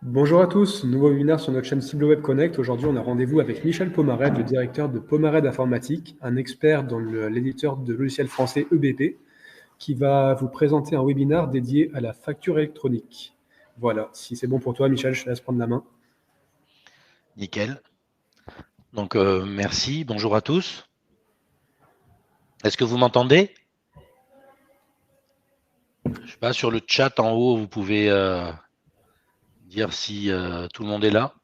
Bonjour à tous, nouveau webinaire sur notre chaîne Cible Web Connect. Aujourd'hui, on a rendez-vous avec Michel Pomarède, le directeur de Pomarède Informatique, un expert dans l'éditeur de logiciels français EBP, qui va vous présenter un webinaire dédié à la facture électronique. Voilà, si c'est bon pour toi, Michel, je te laisse prendre la main. Nickel. Donc, merci. Bonjour à tous. Est-ce que vous m'entendez? Je sais pas, sur le chat en haut, vous pouvez dire si tout le monde est là.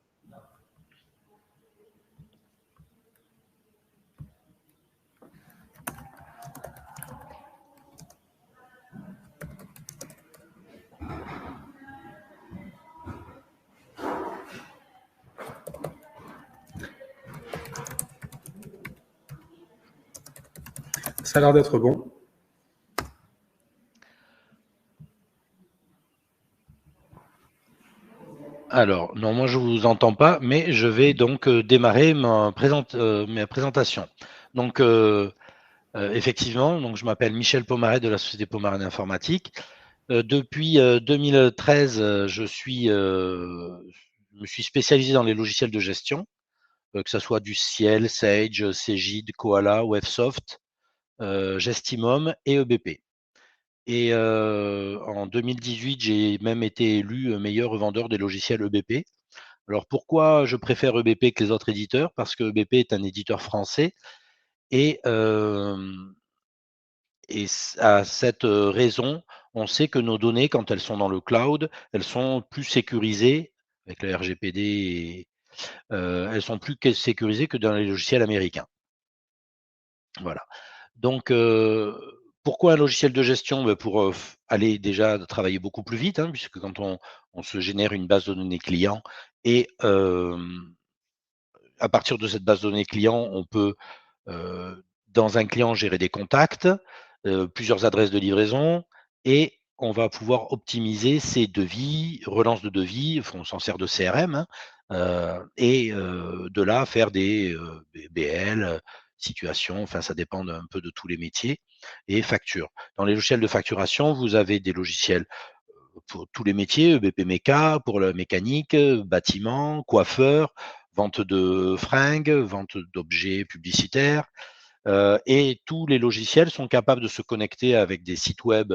Ça a l'air d'être bon. Alors, non, moi je vous entends pas, mais je vais donc démarrer ma présentation. Donc, effectivement, donc je m'appelle Michel Pomarède de la société Pomarède Informatique. Depuis 2013, me suis spécialisé dans les logiciels de gestion, que ce soit du Ciel, Sage, Cegid, Koala, Websoft, Gestimum et EBP. Et en 2018, j'ai même été élu meilleur revendeur des logiciels EBP. Alors pourquoi je préfère EBP que les autres éditeurs? Parce que EBP est un éditeur français et, à cette raison, on sait que nos données, quand elles sont dans le cloud, elles sont plus sécurisées avec le RGPD. Elles sont plus sécurisées que dans les logiciels américains. Voilà. Donc, pourquoi un logiciel de gestion? Pour aller déjà travailler beaucoup plus vite, hein, puisque quand on se génère une base de données client et à partir de cette base de données client, on peut, dans un client, gérer des contacts, plusieurs adresses de livraison et on va pouvoir optimiser ses devis, relance de devis, on s'en sert de CRM, hein, et de là faire des BL, situations, enfin ça dépend un peu de tous les métiers et facture. Dans les logiciels de facturation, vous avez des logiciels pour tous les métiers, EBP Méca, pour la mécanique, bâtiment, coiffeur, vente de fringues, vente d'objets publicitaires. Et tous les logiciels sont capables de se connecter avec des sites web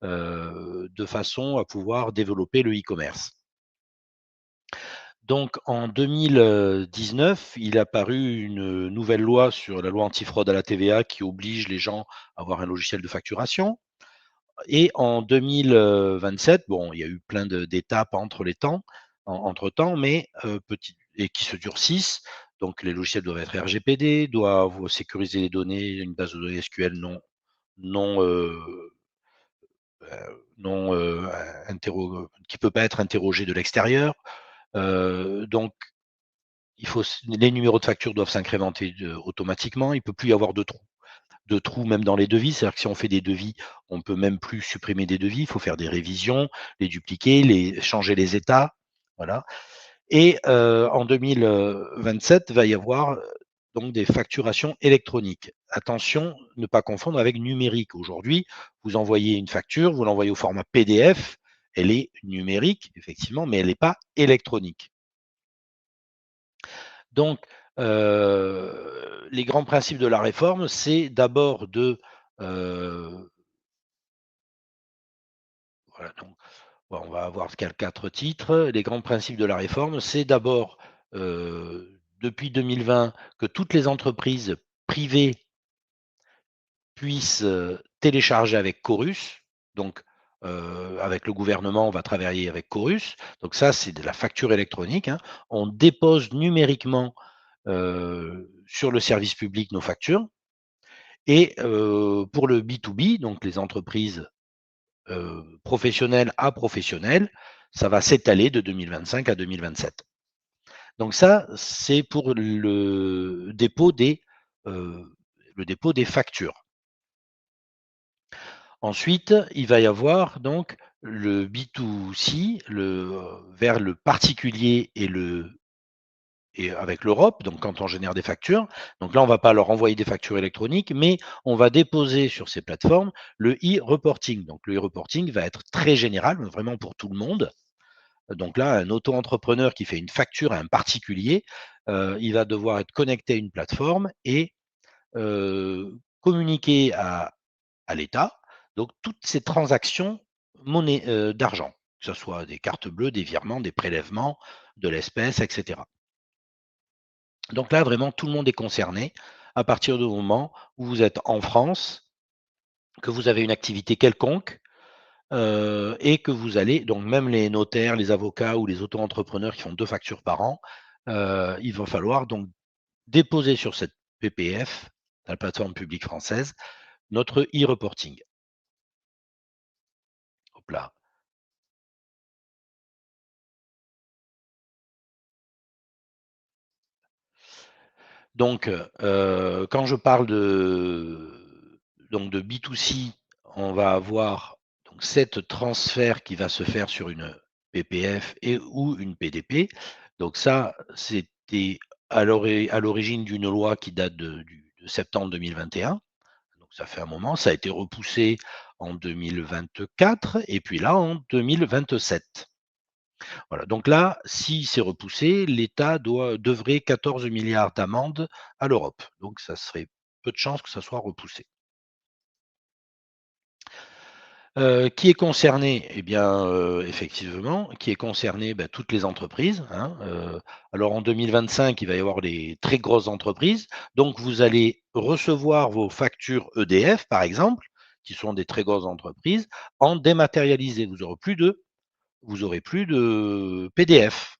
de façon à pouvoir développer le e-commerce. Donc en 2019, il est apparu une nouvelle loi sur la loi antifraude à la TVA qui oblige les gens à avoir un logiciel de facturation. Et en 2027, bon, il y a eu plein d'étapes entre temps, mais et qui se durcissent. Donc, les logiciels doivent être RGPD, doivent sécuriser les données, une base de données SQL non, non qui ne peut pas être interrogée de l'extérieur. Donc, les numéros de facture doivent s'incrémenter automatiquement. Il ne peut plus y avoir de trous même dans les devis. C'est-à-dire que si on fait des devis, on ne peut même plus supprimer des devis. Il faut faire des révisions, les dupliquer, changer les états. Voilà. Et en 2027, va y avoir donc des facturations électroniques. Attention, ne pas confondre avec numérique. Aujourd'hui, vous envoyez une facture, vous l'envoyez au format PDF, elle est numérique, effectivement, mais elle n'est pas électronique. Donc, les grands principes de la réforme, c'est d'abord de voilà, donc, on va avoir quatre titres. Les grands principes de la réforme, c'est d'abord, depuis 2020, que toutes les entreprises privées puissent télécharger avec Chorus. Donc, avec le gouvernement, on va travailler avec Chorus. Donc ça, c'est de la facture électronique, hein. On dépose numériquement sur le service public nos factures. Et pour le B2B, donc les entreprises professionnelles à professionnelles, ça va s'étaler de 2025 à 2027. Donc ça, c'est pour le dépôt des factures. Ensuite, il va y avoir donc le B2C, vers le particulier et avec l'Europe, donc quand on génère des factures. Donc là, on ne va pas leur envoyer des factures électroniques, mais on va déposer sur ces plateformes le e-reporting. Donc le e-reporting va être très général, vraiment pour tout le monde. Donc là, un auto-entrepreneur qui fait une facture à un particulier, il va devoir être connecté à une plateforme et communiquer à l'État, donc toutes ces transactions d'argent, que ce soit des cartes bleues, des virements, des prélèvements, de l'espèce, etc. Donc là, vraiment, tout le monde est concerné à partir du moment où vous êtes en France, que vous avez une activité quelconque, et que vous allez, donc même les notaires, les avocats ou les auto-entrepreneurs qui font 2 factures par an, il va falloir donc déposer sur cette PPF, la plateforme publique française, notre e-reporting. Hop là. Donc, quand je parle donc de B2C, on va avoir donc 7 transferts qui va se faire sur une PPF et ou une PDP. Donc ça, c'était à l'origine d'une loi qui date de septembre 2021. Donc ça fait un moment. Ça a été repoussé en 2024 et puis là en 2027. Voilà, donc là, si c'est repoussé, l'État devrait 14 milliards d'amendes à l'Europe. Donc ça serait peu de chances que ça soit repoussé. Qui est concerné? Eh bien, effectivement, qui est concerné? Bah, toutes les entreprises, hein, alors en 2025, il va y avoir des très grosses entreprises, donc vous allez recevoir vos factures EDF, par exemple, qui sont des très grosses entreprises, en dématérialisé. Vous aurez plus de PDF.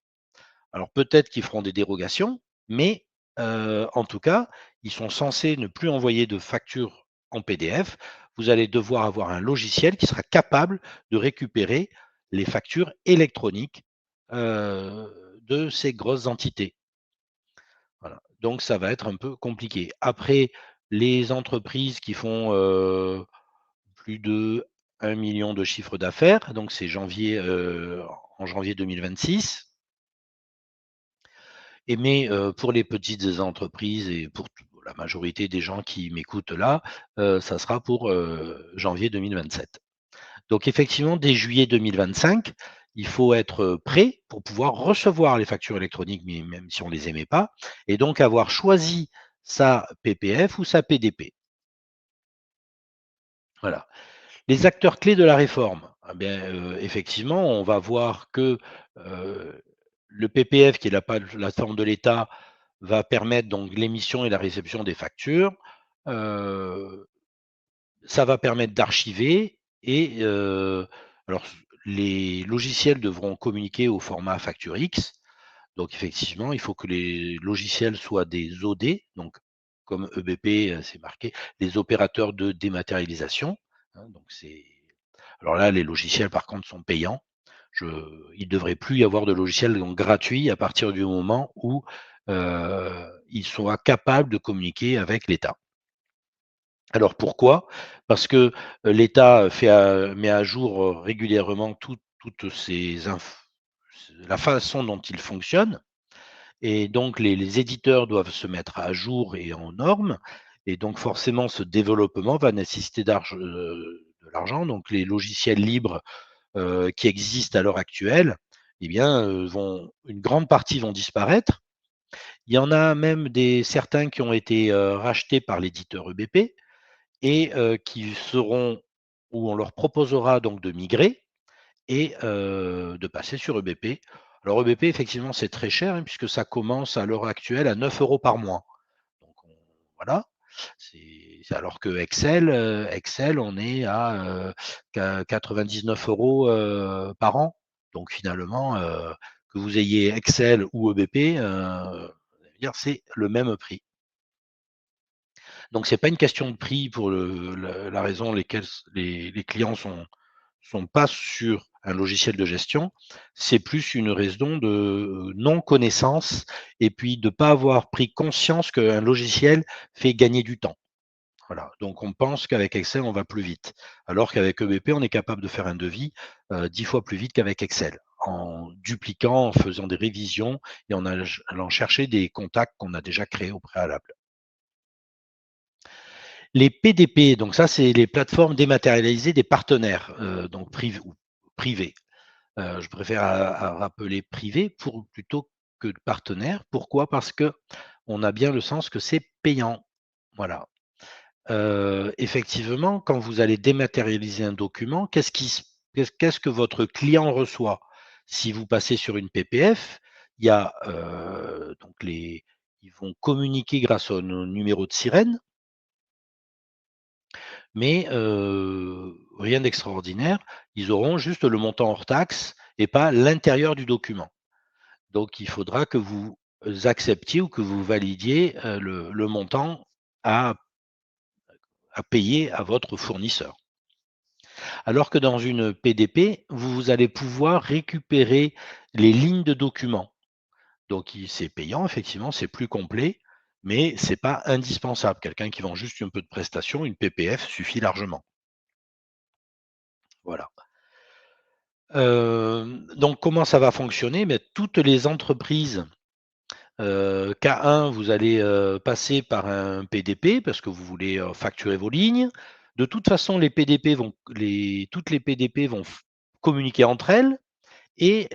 Alors peut-être qu'ils feront des dérogations, mais en tout cas, ils sont censés ne plus envoyer de factures en PDF. Vous allez devoir avoir un logiciel qui sera capable de récupérer les factures électroniques de ces grosses entités. Voilà. Donc ça va être un peu compliqué. Après, les entreprises qui font plus de 1 million de chiffre d'affaires, donc c'est en janvier 2026. Mais pour les petites entreprises et pour la majorité des gens qui m'écoutent là, ça sera pour, janvier 2027. Donc effectivement, dès juillet 2025, il faut être prêt pour pouvoir recevoir les factures électroniques, mais même si on ne les émet pas, et donc avoir choisi sa PPF ou sa PDP. Voilà. Les acteurs clés de la réforme, ah bien, effectivement, on va voir que, le PPF, qui est la plateforme de l'État, va permettre donc l'émission et la réception des factures. Ça va permettre d'archiver et alors les logiciels devront communiquer au format facture X. Donc effectivement, il faut que les logiciels soient des OD, donc comme EBP, c'est marqué, les opérateurs de dématérialisation, hein, donc c'est alors là, les logiciels par contre sont payants. Il ne devrait plus y avoir de logiciels donc gratuits à partir du moment où, ils soient capables de communiquer avec l'État. Alors pourquoi? Parce que, l'État met à jour, régulièrement toutes la façon dont il fonctionne et donc les éditeurs doivent se mettre à jour et en normes et donc forcément ce développement va nécessiter de l'argent. Donc les logiciels libres, qui existent à l'heure actuelle, eh bien, une grande partie vont disparaître. Il y en a même certains qui ont été, rachetés par l'éditeur EBP et qui seront où on leur proposera donc de migrer et de passer sur EBP. Alors EBP, effectivement, c'est très cher, hein, puisque ça commence à l'heure actuelle à 9 € par mois. Donc voilà, alors que Excel, on est à 99 € par an. Donc finalement, que vous ayez Excel ou EBP, c'est le même prix. Donc c'est pas une question de prix pour la raison lesquelles les clients sont pas sur un logiciel de gestion, c'est plus une raison de non-connaissance et puis de pas avoir pris conscience qu'un logiciel fait gagner du temps. Voilà, donc on pense qu'avec Excel, on va plus vite, alors qu'avec EBP, on est capable de faire un devis 10 fois plus vite qu'avec Excel, en dupliquant, en faisant des révisions et en allant chercher des contacts qu'on a déjà créés au préalable. Les PDP, donc ça, c'est les plateformes dématérialisées des partenaires, donc privés. Je préfère à rappeler privé plutôt que de partenaire. Pourquoi? Parce qu'on a bien le sens que c'est payant. Voilà. Effectivement, quand vous allez dématérialiser un document, qu'est-ce que votre client reçoit? Si vous passez sur une PPF, il y a, donc ils vont communiquer grâce au numéro de sirène, mais rien d'extraordinaire. Ils auront juste le montant hors taxe et pas l'intérieur du document. Donc il faudra que vous acceptiez ou que vous validiez, le montant à payer à votre fournisseur. Alors que dans une PDP, vous allez pouvoir récupérer les lignes de documents. Donc c'est payant, effectivement, c'est plus complet, mais ce n'est pas indispensable. Quelqu'un qui vend juste un peu de prestations, une PPF suffit largement. Voilà. Donc comment ça va fonctionner? Mais toutes les entreprises, K1, vous allez passer par un PDP parce que vous voulez facturer vos lignes. De toute façon, toutes les PDP vont communiquer entre elles et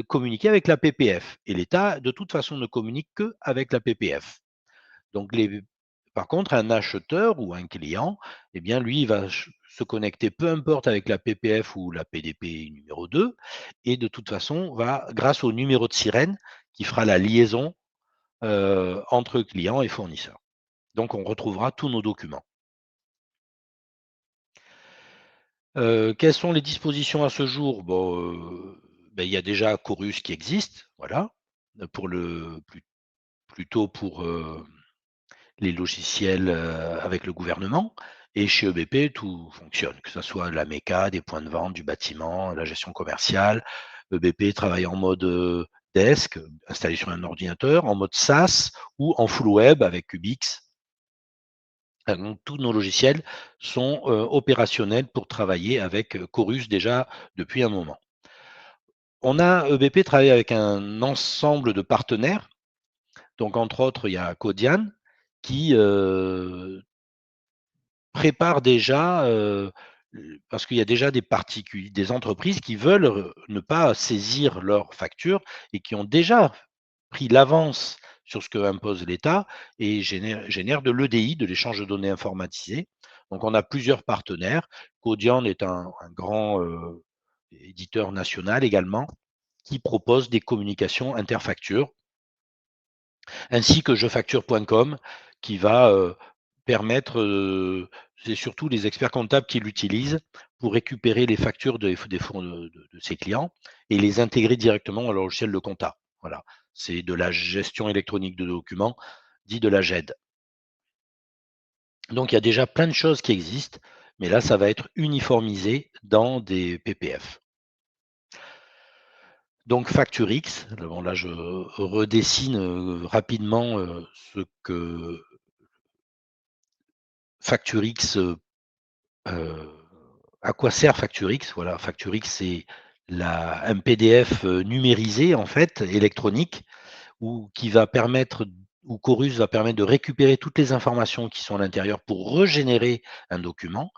communiquer avec la PPF. Et l'État, de toute façon, ne communique qu'avec la PPF. Donc, par contre, un acheteur ou un client, eh bien, lui, il va se connecter, peu importe avec la PPF ou la PDP numéro 2, et de toute façon, va, grâce au numéro de sirène, qui fera la liaison entre client et fournisseur. Donc, on retrouvera tous nos documents. Quelles sont les dispositions à ce jour? Bon, il y a déjà Chorus qui existe, voilà, plutôt pour les logiciels avec le gouvernement. Et chez EBP, tout fonctionne, que ce soit la méca, des points de vente, du bâtiment, la gestion commerciale. EBP travaille en mode desk, installé sur un ordinateur, en mode SaaS ou en full web avec Ubix. Donc, tous nos logiciels sont opérationnels pour travailler avec Chorus déjà depuis un moment. On a EBP travaillé avec un ensemble de partenaires. Donc, entre autres, il y a Codian qui prépare déjà, parce qu'il y a déjà des entreprises qui veulent ne pas saisir leurs factures et qui ont déjà pris l'avance sur ce que impose l'État et génèrent de l'EDI, de l'échange de données informatisé. Donc, on a plusieurs partenaires. Codian est un grand éditeur national également qui propose des communications interfactures, ainsi que jefacture.com qui va permettre, c'est surtout les experts comptables qui l'utilisent pour récupérer les factures de ses clients et les intégrer directement dans leur logiciel de compta. Voilà, c'est de la gestion électronique de documents, dit de la GED. Donc il y a déjà plein de choses qui existent, mais là, ça va être uniformisé dans des PPF. Donc FactureX, bon là je redessine rapidement ce que FactureX, à quoi sert FactureX? Voilà, FactureX, c'est un PDF numérisé, en fait, électronique, qui va permettre, où Chorus va permettre de récupérer toutes les informations qui sont à l'intérieur pour régénérer un document.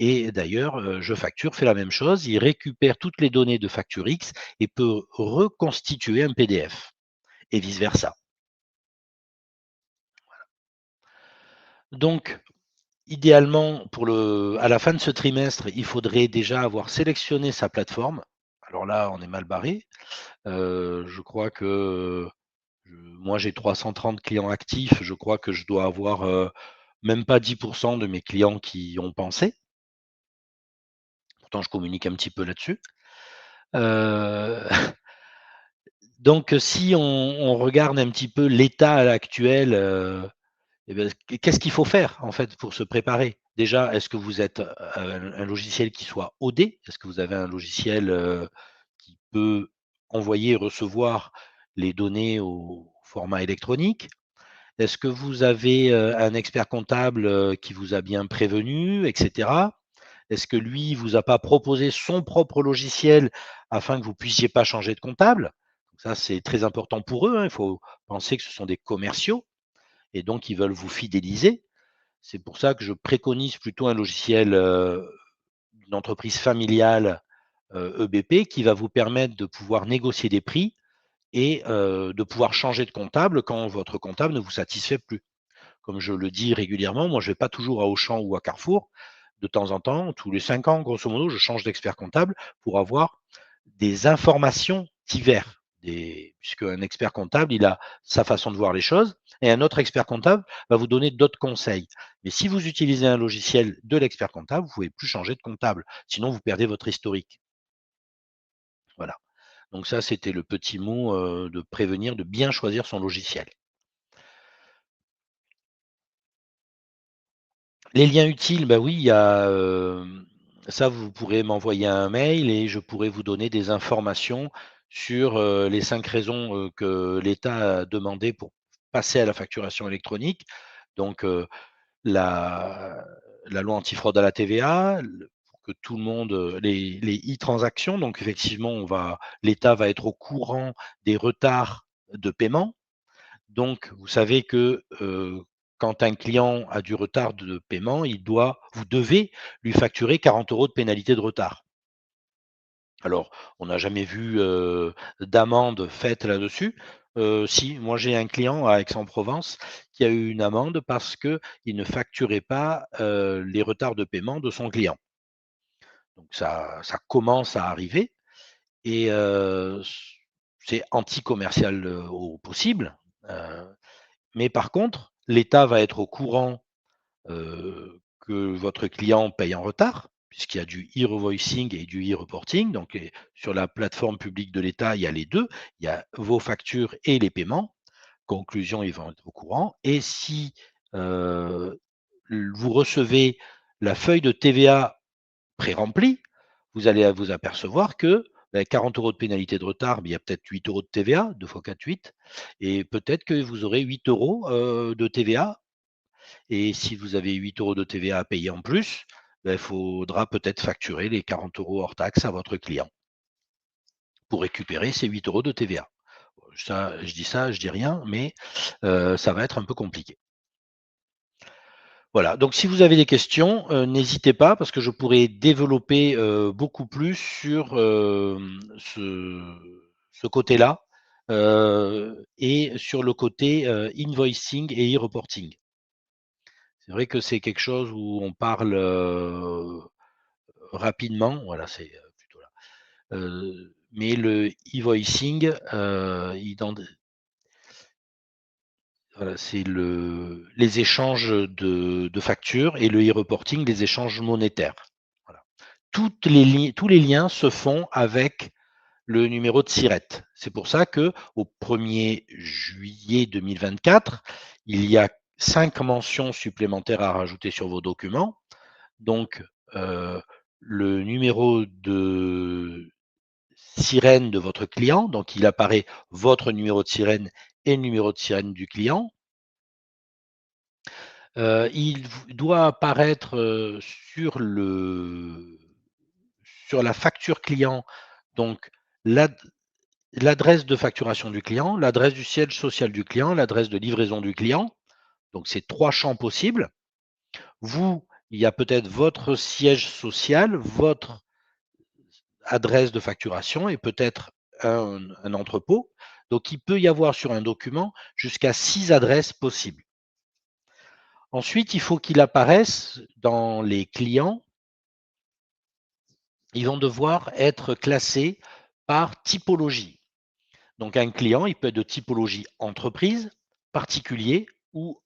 Et d'ailleurs, JeFacture fait la même chose. Il récupère toutes les données de FactureX et peut reconstituer un PDF et vice-versa. Donc, idéalement, à la fin de ce trimestre, il faudrait déjà avoir sélectionné sa plateforme. Alors là, on est mal barré. Je crois que moi, j'ai 330 clients actifs. Je crois que je dois avoir même pas 10% de mes clients qui ont pensé. Pourtant, je communique un petit peu là-dessus. Donc, si on regarde un petit peu l'état actuel, eh ben, qu'est-ce qu'il faut faire en fait pour se préparer? Déjà, est-ce que vous êtes un logiciel qui soit OD? Est-ce que vous avez un logiciel qui peut envoyer et recevoir les données au format électronique? Est-ce que vous avez un expert comptable qui vous a bien prévenu, etc. Est-ce que lui vous a pas proposé son propre logiciel afin que vous puissiez pas changer de comptable? Ça, c'est très important pour eux, hein. Il faut penser que ce sont des commerciaux et donc ils veulent vous fidéliser. C'est pour ça que je préconise plutôt un logiciel d'une entreprise familiale EBP qui va vous permettre de pouvoir négocier des prix et de pouvoir changer de comptable quand votre comptable ne vous satisfait plus. Comme je le dis régulièrement, moi, je ne vais pas toujours à Auchan ou à Carrefour. De temps en temps, tous les 5 ans, grosso modo, je change d'expert comptable pour avoir des informations diverses. Puisque un expert comptable, il a sa façon de voir les choses, et un autre expert comptable va vous donner d'autres conseils. Mais si vous utilisez un logiciel de l'expert comptable, vous ne pouvez plus changer de comptable, sinon vous perdez votre historique. Voilà. Donc ça, c'était le petit mot de prévenir, de bien choisir son logiciel. Les liens utiles, bah oui, il y a, ça, vous pourrez m'envoyer un mail et je pourrai vous donner des informations sur, les 5 raisons, que l'État a demandé pour passer à la facturation électronique. Donc, la la loi antifraude à la TVA, pour que tout le monde, les e-transactions, donc effectivement, l'État va être au courant des retards de paiement. Donc, vous savez que, quand un client a du retard de paiement, vous devez lui facturer 40 € de pénalité de retard. Alors, on n'a jamais vu, d'amende faite là-dessus. Si, moi j'ai un client à Aix-en-Provence qui a eu une amende parce qu'il ne facturait pas, les retards de paiement de son client. Donc ça commence à arriver et c'est anticommercial, au possible, heu mais par contre, l'État va être au courant, que votre client paye en retard, puisqu'il y a du e-revoicing et du e-reporting. Donc sur la plateforme publique de l'État, il y a les 2. Il y a vos factures et les paiements. Conclusion, ils vont être au courant et si, heu, vous recevez la feuille de TVA pré-remplie, vous allez vous apercevoir que, 40 € de pénalité de retard, mais il y a peut-être 8 € de TVA, 2 fois 4, 8 et peut-être que vous aurez 8 € de TVA et si vous avez 8 € de TVA à payer en plus, il faudra peut-être facturer les 40 € hors taxe à votre client pour récupérer ces 8 € de TVA. Ça, je dis rien, mais ça va être un peu compliqué. Voilà, donc si vous avez des questions, n'hésitez pas parce que je pourrais développer, beaucoup plus sur, ce côté-là, et sur le côté, invoicing et e-reporting. C'est vrai que c'est quelque chose où on parle, rapidement, voilà, c'est, plutôt là. Mais le e-voicing, voilà, c'est les échanges de factures et le e-reporting, les échanges monétaires. Voilà. Tous les liens se font avec le numéro de SIRET. C'est pour ça que au 1er juillet 2024, il y a 5 mentions supplémentaires à rajouter sur vos documents. Donc, le numéro de sirène de votre client, donc il apparaît votre numéro de sirène et le numéro de sirène du client. Il doit apparaître, sur la facture client, donc l'ad l'adresse de facturation du client, l'adresse du siège social du client, l'adresse de livraison du client. Donc c'est 3 champs possibles. Vous, il y a peut-être votre siège social, votre adresse de facturation et peut-être un entrepôt. Donc il peut y avoir sur un document jusqu'à 6 adresses possibles. Ensuite, il faut qu'il apparaisse dans les clients. Ils vont devoir être classés par typologie. Donc un client, il peut être de typologie entreprise, particulier ou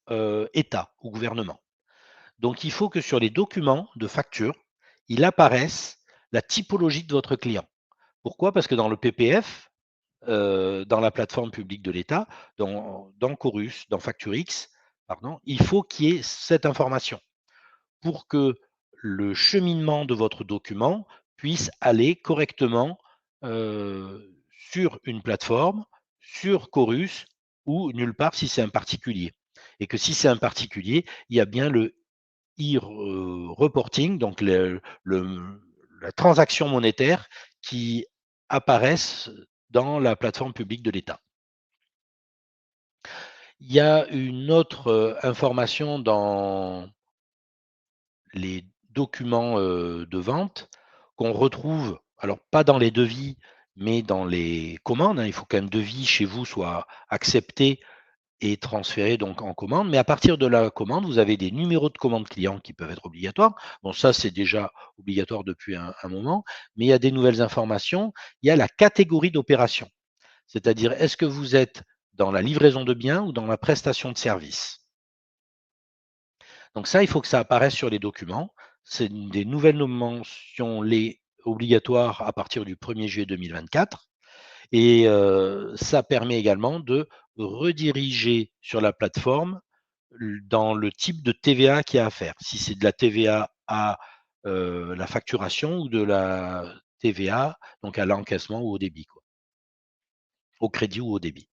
État ou gouvernement. Donc il faut que sur les documents de facture, il apparaisse la typologie de votre client. Pourquoi? Parce que dans le PPF, dans la plateforme publique de l'État, dans Chorus, dans FactureX, pardon, il faut qu'il y ait cette information pour que le cheminement de votre document puisse aller correctement sur une plateforme, sur Chorus ou nulle part si c'est un particulier. Et que si c'est un particulier, il y a bien le e-reporting, donc la transaction monétaire qui apparaissent dans la plateforme publique de l'État. Il y a une autre information dans les documents de vente qu'on retrouve alors pas dans les devis, mais dans les commandes, hein. Il faut qu'un devis chez vous soit accepté et transféré donc en commande. Mais à partir de la commande, vous avez des numéros de commande client qui peuvent être obligatoires. Bon, ça, c'est déjà obligatoire depuis un moment, mais il y a des nouvelles informations. Il y a la catégorie d'opération, c'est-à-dire est-ce que vous êtes dans la livraison de biens ou dans la prestation de services. Donc ça, il faut que ça apparaisse sur les documents. C'est des nouvelles mentions obligatoires à partir du 1er juillet 2024. Et ça permet également de rediriger sur la plateforme dans le type de TVA qu'il y a à faire. Si c'est de la TVA à la facturation ou de la TVA donc à l'encaissement ou au débit, quoi. Au crédit ou au débit.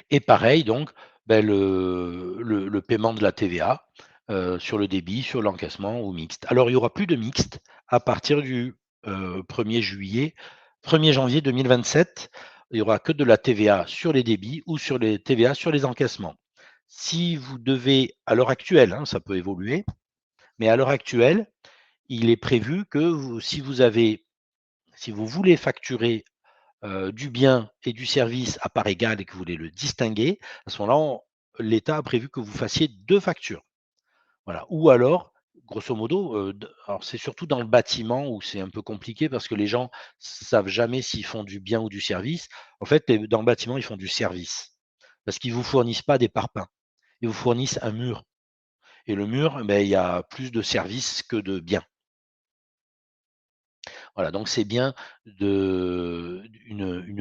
Et pareil donc, le paiement de la TVA sur le débit, sur l'encaissement ou mixte. Alors il n'y aura plus de mixte à partir du 1er janvier 2027. Il n'y aura que de la TVA sur les débits ou sur les TVA sur les encaissements. Si vous devez, à l'heure actuelle, hein, ça peut évoluer, mais à l'heure actuelle, il est prévu que si vous voulez facturer du bien et du service à part égale et que vous voulez le distinguer, à ce moment-là, l'État a prévu que vous fassiez 2 factures. Voilà. Ou alors, grosso modo, alors c'est surtout dans le bâtiment où c'est un peu compliqué parce que les gens savent jamais s'ils font du bien ou du service. En fait, dans le bâtiment, ils font du service parce qu'ils vous fournissent pas des parpaings. Ils vous fournissent un mur et le mur, il y a plus de services que de biens. Voilà, donc c'est bien une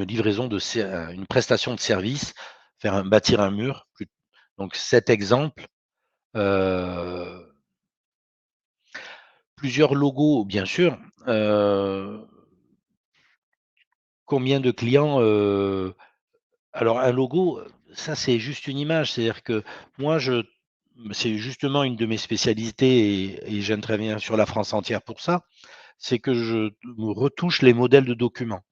livraison une prestation de service, bâtir un mur. Donc cet exemple, plusieurs logos, bien sûr. Combien de clients, alors un logo, ça c'est juste une image. C'est-à-dire que moi c'est justement une de mes spécialités et j'interviens sur la France entière pour ça, c'est que je me retouche les modèles de documents.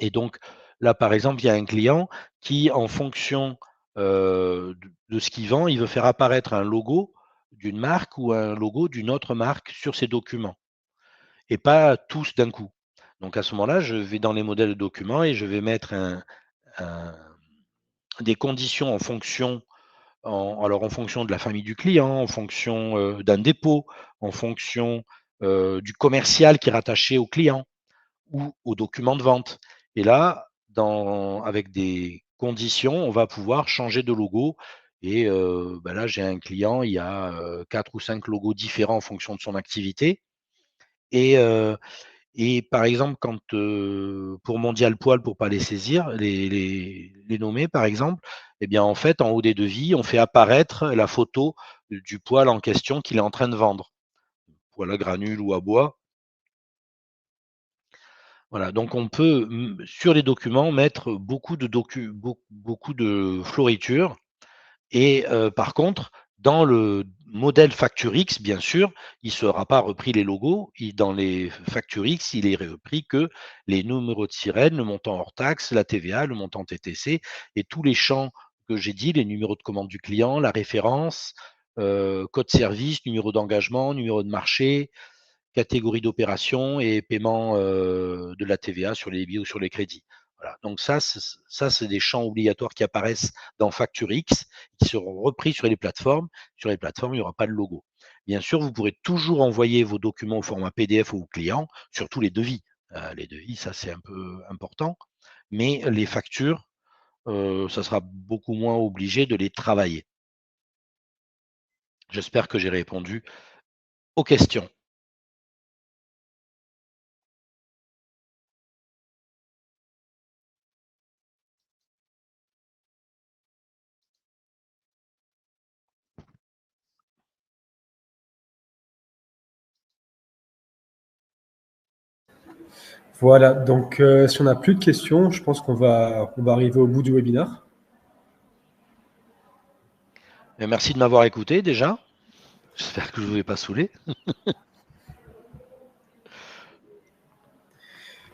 Et donc là, par exemple, il y a un client qui, en fonction, de ce qu'il vend, il veut faire apparaître un logo d'une marque ou un logo d'une autre marque sur ses documents et pas tous d'un coup. Donc à ce moment-là, je vais dans les modèles de documents et je vais mettre des conditions en fonction de la famille du client, en fonction, d'un dépôt, en fonction, du commercial qui est rattaché au client ou au document de vente. Et là, avec des conditions, on va pouvoir changer de logo. Et là, j'ai un client, il y a 4 ou 5 logos différents en fonction de son activité. Et, par exemple, quand pour Mondial Poil, pour ne pas les saisir, les nommer, par exemple, eh bien, en fait, en haut des devis, on fait apparaître la photo du poil en question qu'il est en train de vendre. Poil à granule ou à bois. Voilà, donc on peut, sur les documents, mettre beaucoup de floritures et par contre, dans le modèle FactureX, bien sûr, il ne sera pas repris les logos. Dans les FactureX, il est repris que les numéros de sirène, le montant hors taxe, la TVA, le montant TTC et tous les champs que j'ai dit, les numéros de commande du client, la référence, code service, numéro d'engagement, numéro de marché, catégorie d'opération et paiement de la TVA sur les débits ou sur les crédits. Voilà. Donc ça, c'est des champs obligatoires qui apparaissent dans FactureX, qui seront repris sur les plateformes. Sur les plateformes, il n'y aura pas de logo. Bien sûr, vous pourrez toujours envoyer vos documents au format PDF aux clients, surtout les devis. Les devis, ça c'est un peu important. Mais les factures, ça sera beaucoup moins obligé de les travailler. J'espère que j'ai répondu aux questions. Voilà, donc si on n'a plus de questions, je pense qu'on va arriver au bout du webinaire. Merci de m'avoir écouté déjà. J'espère que je ne vous ai pas saoulé.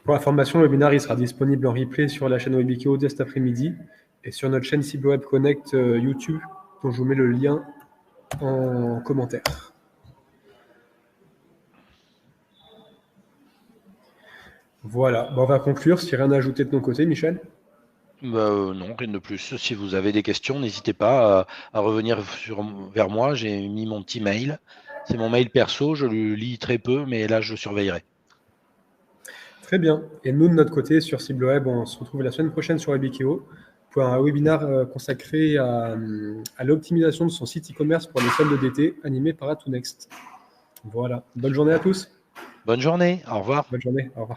Pour information, le webinaire il sera disponible en replay sur la chaîne Webikio dès cet après-midi et sur notre chaîne CibleWeb Connect YouTube, dont je vous mets le lien en commentaire. Voilà, on va conclure. Si rien à ajouter de ton côté, Michel. Non, rien de plus. Si vous avez des questions, n'hésitez pas à revenir vers moi. J'ai mis mon petit mail. C'est mon mail perso, je le lis très peu, mais là, je surveillerai. Très bien. Et nous, de notre côté, sur CibleWeb, on se retrouve la semaine prochaine sur Webikeo pour un webinaire consacré à l'optimisation de son site e-commerce pour les soldes d'été, animé par Atonext. Voilà. Bonne journée à tous. Bonne journée, au revoir. Bonne journée. Au revoir.